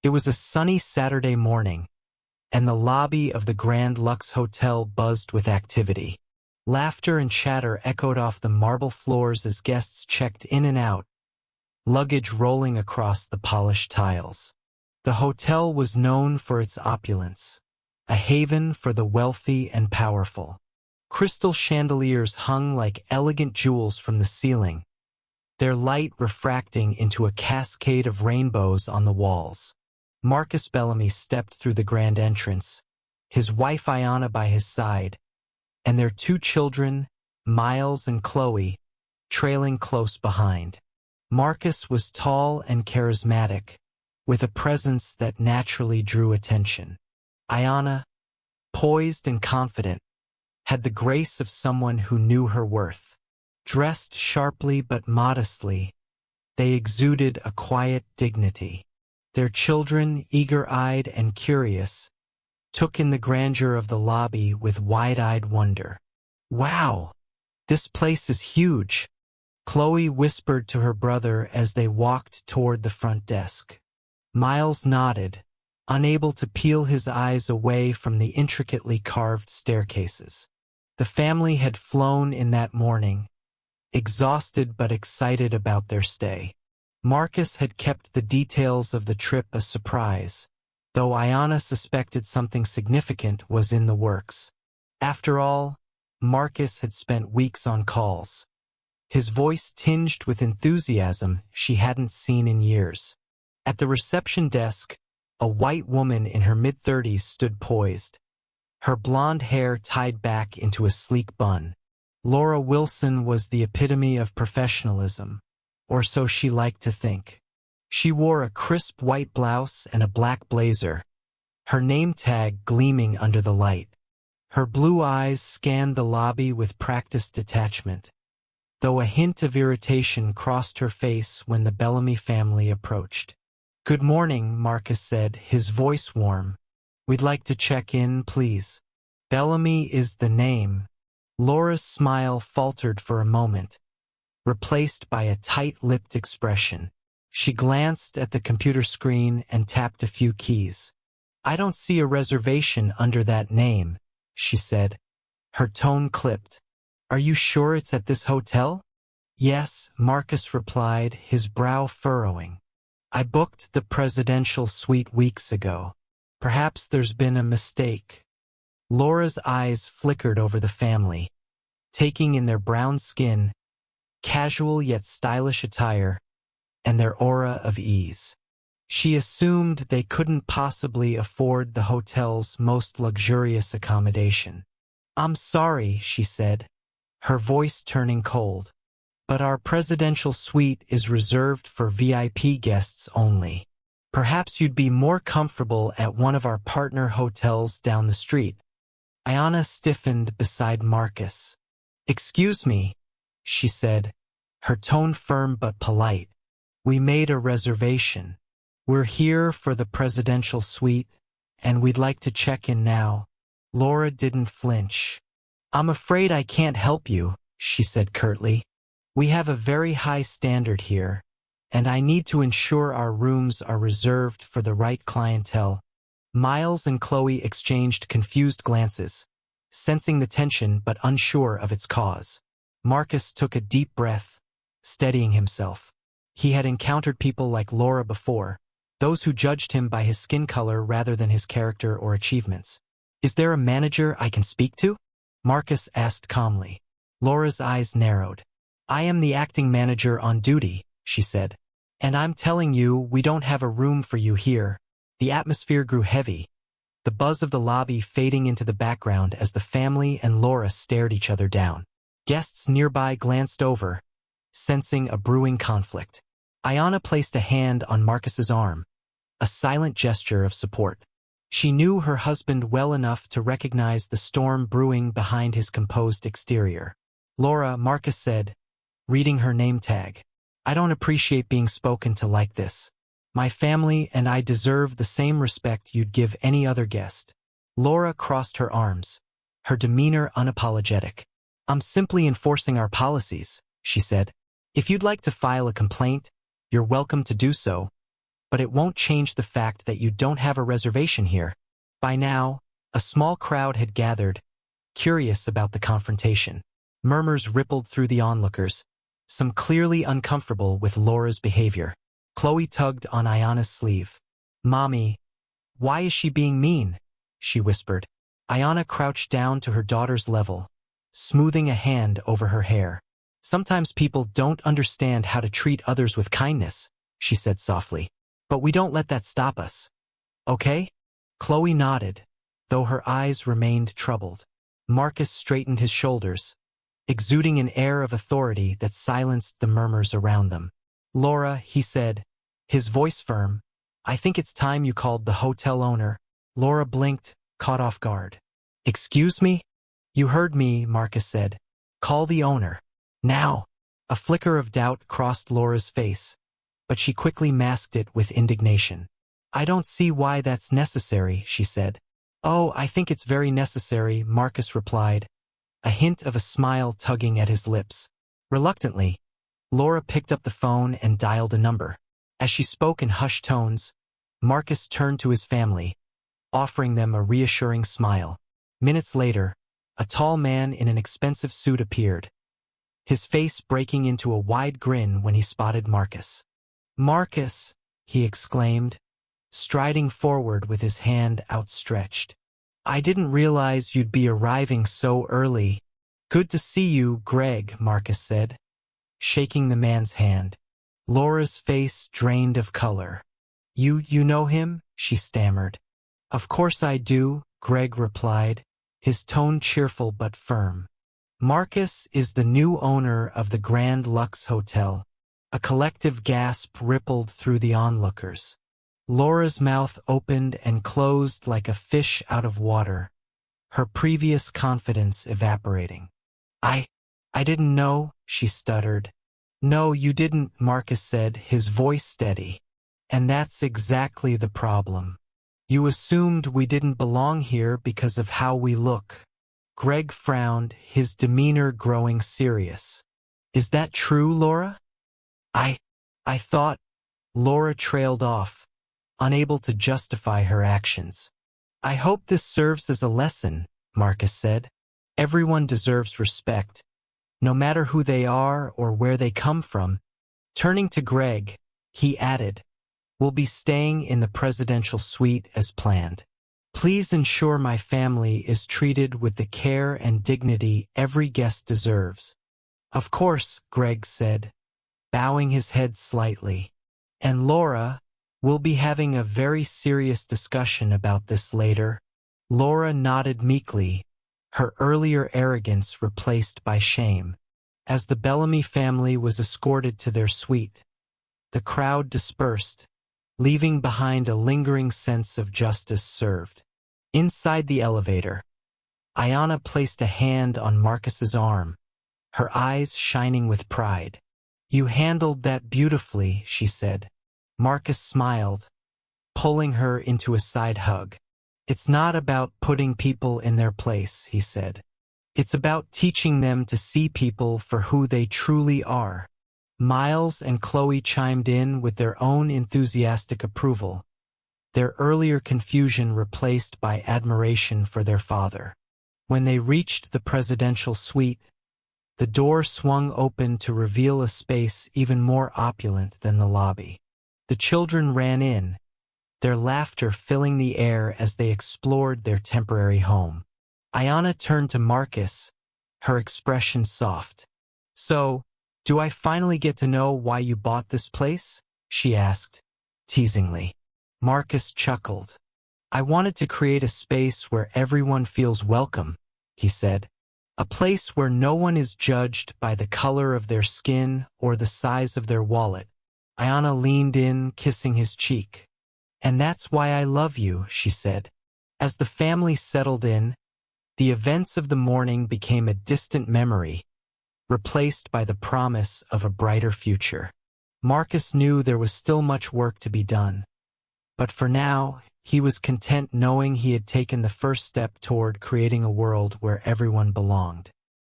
It was a sunny Saturday morning, and the lobby of the Grand Lux Hotel buzzed with activity. Laughter and chatter echoed off the marble floors as guests checked in and out, luggage rolling across the polished tiles. The hotel was known for its opulence, a haven for the wealthy and powerful. Crystal chandeliers hung like elegant jewels from the ceiling, their light refracting into a cascade of rainbows on the walls. Marcus Bellamy stepped through the grand entrance, his wife Ayanna by his side, and their two children, Miles and Chloe, trailing close behind. Marcus was tall and charismatic, with a presence that naturally drew attention. Ayanna, poised and confident, had the grace of someone who knew her worth. Dressed sharply but modestly, they exuded a quiet dignity. Their children, eager-eyed and curious, took in the grandeur of the lobby with wide-eyed wonder. "Wow, this place is huge," Chloe whispered to her brother as they walked toward the front desk. Miles nodded, unable to peel his eyes away from the intricately carved staircases. The family had flown in that morning, exhausted but excited about their stay. Marcus had kept the details of the trip a surprise, though Ayanna suspected something significant was in the works. After all, Marcus had spent weeks on calls, his voice tinged with enthusiasm she hadn't seen in years. At the reception desk, a white woman in her mid-30s stood poised, her blonde hair tied back into a sleek bun. Laura Wilson was the epitome of professionalism, or so she liked to think. She wore a crisp white blouse and a black blazer, her name tag gleaming under the light. Her blue eyes scanned the lobby with practiced detachment, though a hint of irritation crossed her face when the Bellamy family approached. "Good morning," Marcus said, his voice warm. "We'd like to check in, please." "Bellamy is the name." Laura's smile faltered for a moment, replaced by a tight-lipped expression. She glanced at the computer screen and tapped a few keys. "I don't see a reservation under that name," she said, her tone clipped. "Are you sure it's at this hotel?" "Yes," Marcus replied, his brow furrowing. "I booked the presidential suite weeks ago. Perhaps there's been a mistake." Laura's eyes flickered over the family, taking in their brown skin, casual yet stylish attire, and their aura of ease. She assumed they couldn't possibly afford the hotel's most luxurious accommodation. "I'm sorry," she said, her voice turning cold, "but our presidential suite is reserved for VIP guests only. Perhaps you'd be more comfortable at one of our partner hotels down the street." Ayanna stiffened beside Marcus. "Excuse me," she said, her tone firm but polite. "We made a reservation. We're here for the presidential suite, and we'd like to check in now." Laura didn't flinch. "I'm afraid I can't help you," she said curtly. "We have a very high standard here, and I need to ensure our rooms are reserved for the right clientele." Miles and Chloe exchanged confused glances, sensing the tension but unsure of its cause. Marcus took a deep breath, steadying himself. He had encountered people like Laura before, those who judged him by his skin color rather than his character or achievements. "Is there a manager I can speak to?" Marcus asked calmly. Laura's eyes narrowed. "I am the acting manager on duty," she said. "And I'm telling you, we don't have a room for you here." The atmosphere grew heavy, the buzz of the lobby fading into the background as the family and Laura stared each other down. Guests nearby glanced over, sensing a brewing conflict. Ayanna placed a hand on Marcus's arm, a silent gesture of support. She knew her husband well enough to recognize the storm brewing behind his composed exterior. "Laura," Marcus said, reading her name tag, "I don't appreciate being spoken to like this. My family and I deserve the same respect you'd give any other guest." Laura crossed her arms, her demeanor unapologetic. "I'm simply enforcing our policies," she said. "If you'd like to file a complaint, you're welcome to do so, but it won't change the fact that you don't have a reservation here. By now, a small crowd had gathered, curious about the confrontation. Murmurs rippled through the onlookers, some clearly uncomfortable with Laura's behavior. Chloe tugged on Ayana's sleeve. "Mommy, why is she being mean?" she whispered. Ayana crouched down to her daughter's level, smoothing a hand over her hair. "Sometimes people don't understand how to treat others with kindness," she said softly. "But we don't let that stop us. Okay?" Chloe nodded, though her eyes remained troubled. Marcus straightened his shoulders, exuding an air of authority that silenced the murmurs around them. "Laura," he said, his voice firm, "I think it's time you called the hotel owner." Laura blinked, caught off guard. "Excuse me?" "You heard me," Marcus said. "Call the owner. Now." A flicker of doubt crossed Laura's face, but she quickly masked it with indignation. "I don't see why that's necessary," she said. "Oh, I think it's very necessary," Marcus replied, a hint of a smile tugging at his lips. Reluctantly, Laura picked up the phone and dialed a number. As she spoke in hushed tones, Marcus turned to his family, offering them a reassuring smile. Minutes later, a tall man in an expensive suit appeared, his face breaking into a wide grin when he spotted Marcus. "Marcus," he exclaimed, striding forward with his hand outstretched. "I didn't realize you'd be arriving so early." "Good to see you, Greg," Marcus said, shaking the man's hand. Laura's face drained of color. You know him?" she stammered. "Of course I do," Greg replied, his tone cheerful but firm. "Marcus is the new owner of the Grand Lux Hotel." A collective gasp rippled through the onlookers. Laura's mouth opened and closed like a fish out of water, her previous confidence evaporating. I didn't know," she stuttered. "No, you didn't," Marcus said, his voice steady. "And that's exactly the problem. You assumed we didn't belong here because of how we look." Greg frowned, his demeanor growing serious. "Is that true, Laura?" I thought," Laura trailed off, unable to justify her actions. "I hope this serves as a lesson," Marcus said. "Everyone deserves respect, no matter who they are or where they come from." Turning to Greg, he added, "We'll be staying in the presidential suite as planned. Please ensure my family is treated with the care and dignity every guest deserves." "Of course," Greg said, bowing his head slightly. "And Laura, we'll be having a very serious discussion about this later." Laura nodded meekly, her earlier arrogance replaced by shame. As the Bellamy family was escorted to their suite, the crowd dispersed, leaving behind a lingering sense of justice served. Inside the elevator, Ayana placed a hand on Marcus's arm, her eyes shining with pride. "You handled that beautifully," she said. Marcus smiled, pulling her into a side hug. "It's not about putting people in their place," he said. "It's about teaching them to see people for who they truly are." Miles and Chloe chimed in with their own enthusiastic approval, their earlier confusion replaced by admiration for their father. When they reached the presidential suite, the door swung open to reveal a space even more opulent than the lobby. The children ran in, their laughter filling the air as they explored their temporary home. Ayana turned to Marcus, her expression soft. "So, do I finally get to know why you bought this place?" she asked, teasingly. Marcus chuckled. "I wanted to create a space where everyone feels welcome," he said. "A place where no one is judged by the color of their skin or the size of their wallet." Ayana leaned in, kissing his cheek. "And that's why I love you," she said. As the family settled in, the events of the morning became a distant memory, replaced by the promise of a brighter future. Marcus knew there was still much work to be done, but for now, he was content knowing he had taken the first step toward creating a world where everyone belonged.